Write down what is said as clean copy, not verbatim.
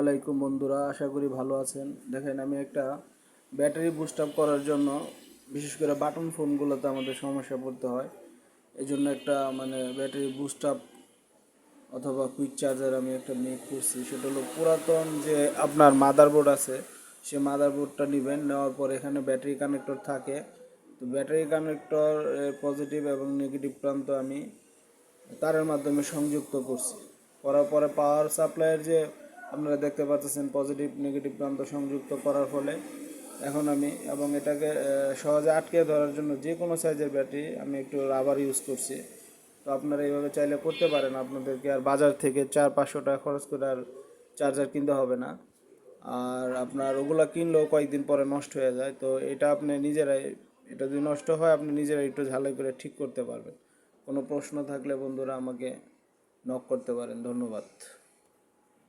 আলাইকুম বন্ধুরা, আশা করি ভালো আছেন। দেখেন, আমি একটা ব্যাটারি বুস্ট আপ করার জন্য বিশেষ করে বাটন ফোনগুলোতে আমাদের সমস্যা পড়তে হয়। এই জন্য একটা ব্যাটারি বুস্ট আপ অথবা কুইক চার্জার আমি একটা মেক করছি। সেটা হলো পুরাতন যে আপনার মাদারবোর্ড আছে, সে মাদারবোর্ডটা নেবেন। নেওয়ার পর এখানে ব্যাটারি কানেক্টর থাকে। তো ব্যাটারি কানেক্টর পজিটিভ এবং নেগেটিভ প্রান্ত আমি তারের মাধ্যমে সংযুক্ত করছি। করার পরে পাওয়ার সাপ্লাইয়ের যে আপনারা দেখতে পাচ্ছেন পজিটিভ নেগেটিভ প্রান্ত সংযুক্ত করার ফলে এখন আমি এবং এটাকে সহজে আটকে ধরার জন্য যে কোনো সাইজের ব্যাটারি আমি একটু রাবার ইউজ করছি। তো আপনারা এইভাবে চাইলে করতে পারেন। আপনাদেরকে আর বাজার থেকে 400-500 টাকা খরচ করে আর চার্জার কিনতে হবে না। আর আপনার ওগুলো কিনলেও কয়েকদিন পরে নষ্ট হয়ে যায়। তো এটা আপনি নিজেরাই, এটা যদি নষ্ট হয় আপনি নিজেরাই একটু ঝালাই করে ঠিক করতে পারবেন। কোনো প্রশ্ন থাকলে বন্ধুরা আমাকে নক করতে পারেন। ধন্যবাদ।